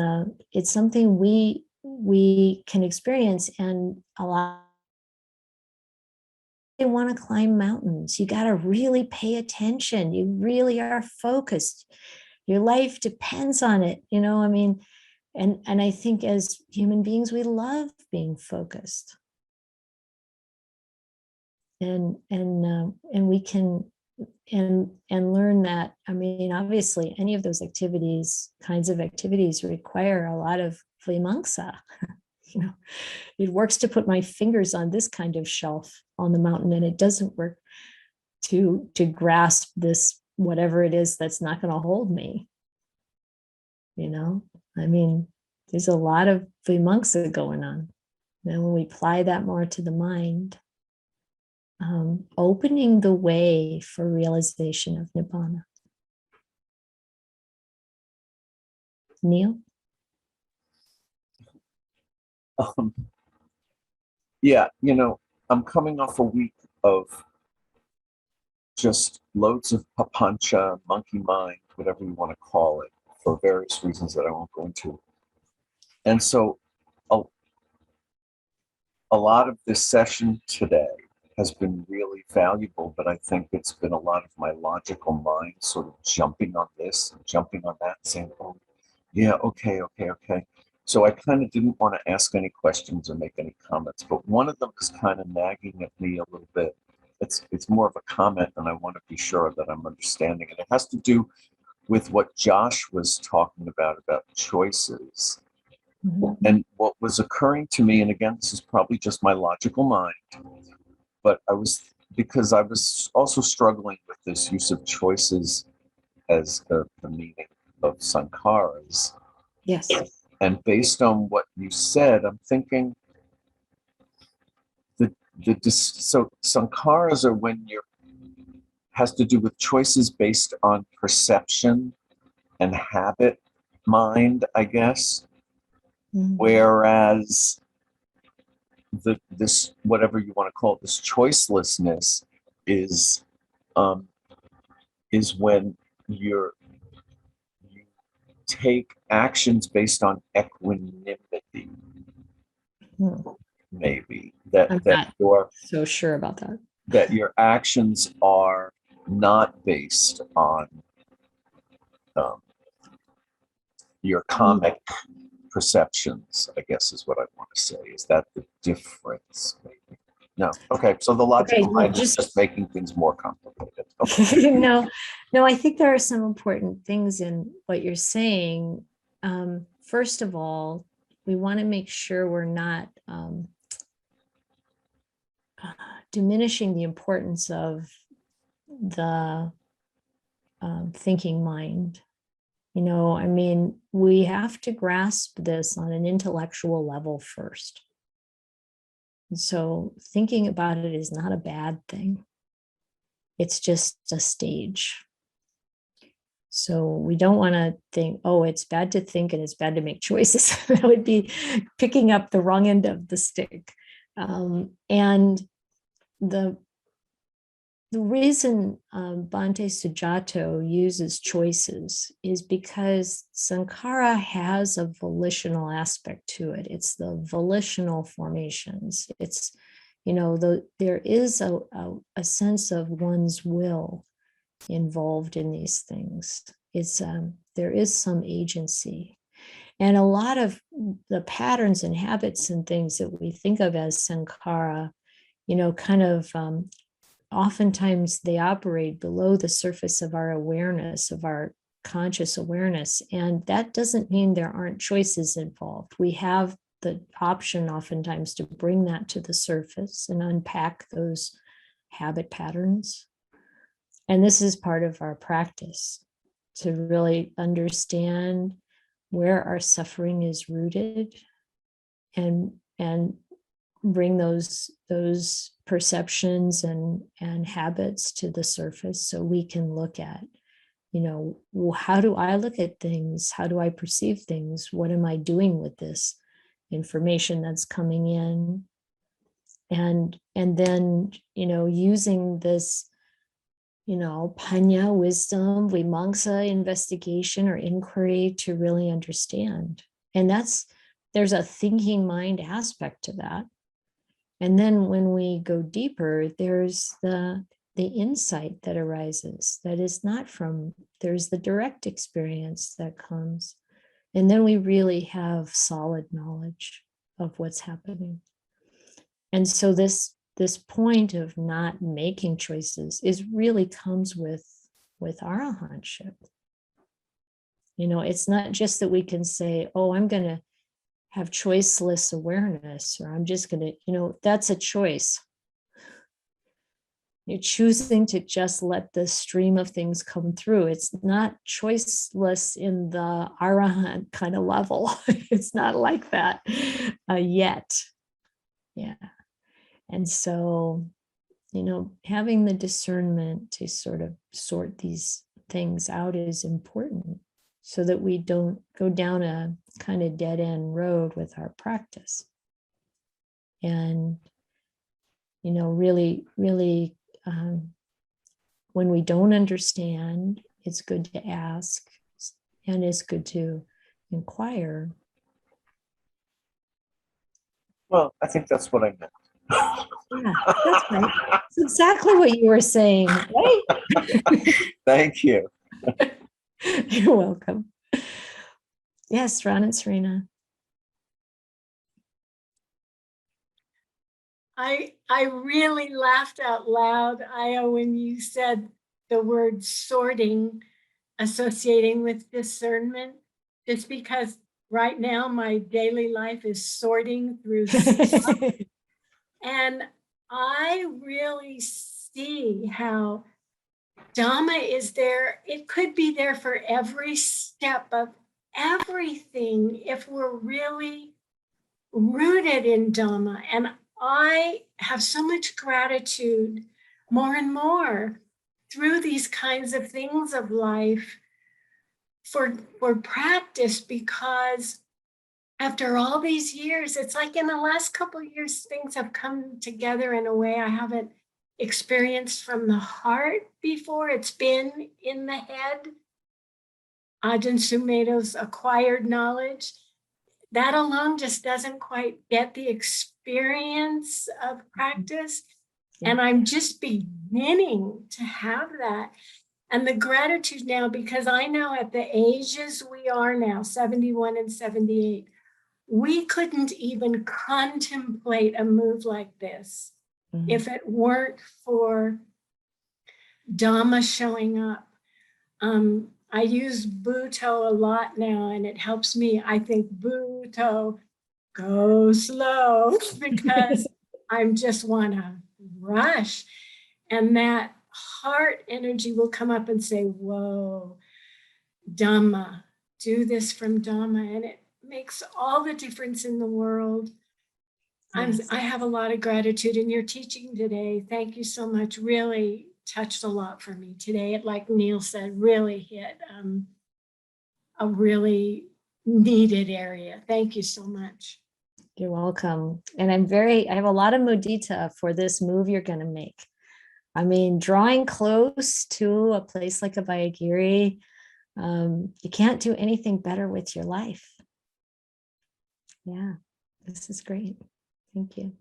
something we can experience and allow. They want to climb mountains, you got to really pay attention, you really are focused, your life depends on it, and I think as human beings we love being focused, and we can and learn that. Obviously any of those kinds of activities require a lot of vimamsa. It works to put my fingers on this kind of shelf on the mountain, and it doesn't work to grasp this whatever it is that's not going to hold me. You know, I mean, there's a lot of vimangsa going on. And when we apply that more to the mind, opening the way for realization of nibbana. Neil? Yeah, you know, I'm coming off a week of just loads of papancha, monkey mind, whatever you want to call it, for various reasons that I won't go into. And so a lot of this session today has been really valuable, but I think it's been a lot of my logical mind sort of jumping on this and jumping on that, saying, oh, yeah, okay. So I kind of didn't want to ask any questions or make any comments, but one of them is kind of nagging at me a little bit. It's more of a comment, and I want to be sure that I'm understanding it. It has to do with what Josh was talking about choices. Mm-hmm. And what was occurring to me, and again, this is probably just my logical mind, but because I was also struggling with this use of choices as the meaning of sankharas. Yes. And based on what you said, I'm thinking so sankharas are when has to do with choices based on perception and habit mind, I guess. Mm-hmm. Whereas this whatever you want to call it, this choicelessness is when you take actions based on equanimity. Maybe I'm that not so sure about that. That your actions are not based on your comic perceptions, I guess is what I want to say. Is that the difference? Maybe. No. Okay. So the logical mind is just making things more complicated. Okay. No, I think there are some important things in what you're saying. First of all, we want to make sure we're not diminishing the importance of the thinking mind. You know, I mean, we have to grasp this on an intellectual level first. So thinking about it is not a bad thing. It's just a stage. So we don't want to think, oh, it's bad to think and it's bad to make choices. That would be picking up the wrong end of the stick. And the reason Bhante Sujato uses choices is because sankhara has a volitional aspect to it. It's the volitional formations. It's, you know, there is a sense of one's will involved in these things. It's there is some agency. And a lot of the patterns and habits and things that we think of as sankhara, you know, kind of oftentimes they operate below the surface of our awareness, of our conscious awareness. And that doesn't mean there aren't choices involved. We have the option oftentimes to bring that to the surface and unpack those habit patterns. And this is part of our practice, to really understand where our suffering is rooted and bring those perceptions and habits to the surface so we can look at, you know, well, how do I look at things? How do I perceive things? What am I doing with this information that's coming in? And then, you know, using this, you know, panya, wisdom, vimangsa, investigation or inquiry to really understand. And there's a thinking mind aspect to that. And then when we go deeper, there's the insight that arises that is not from, there's the direct experience that comes. And then we really have solid knowledge of what's happening. And so this point of not making choices really comes with arahantship. You know, it's not just that we can say, oh, I'm going to have choiceless awareness, or I'm just going to, you know, that's a choice. You're choosing to just let the stream of things come through. It's not choiceless in the arahant kind of level. It's not like that yet. Yeah. And so, having the discernment to sort of sort these things out is important so that we don't go down a kind of dead end road with our practice. And, really, when we don't understand, it's good to ask and it's good to inquire. Well, I think that's what I meant. Yeah, that's right. It's exactly what you were saying, right? Thank you. You're welcome. Yes, Ron and Serena. I really laughed out loud, Ayya, when you said the word sorting, associating with discernment, just because right now my daily life is sorting through stuff. And I really see how Dhamma is there. It could be there for every step of everything if we're really rooted in Dhamma. And I have so much gratitude more and more through these kinds of things of life for practice, because after all these years, it's like in the last couple of years, things have come together in a way I haven't experienced from the heart before. It's been in the head. Ajahn Sumedho's acquired knowledge. That alone just doesn't quite get the experience of practice. Yeah. And I'm just beginning to have that. And the gratitude now, because I know at the ages we are now, 71 and 78, we couldn't even contemplate a move like this if it weren't for Dhamma showing up. I use Bhutto a lot now, and it helps me. I think Bhutto, go slow, because I'm just want to rush. And that heart energy will come up and say, whoa, Dhamma, do this from Dhamma. And it makes all the difference in the world. Yes. I have a lot of gratitude in your teaching today. Thank you so much. Really touched a lot for me today. It, like Neil said, really hit a really needed area. Thank you so much. You're welcome. And I have a lot of mudita for this move you're going to make. I mean, drawing close to a place like Abhayagiri, you can't do anything better with your life. Yeah, this is great. Thank you.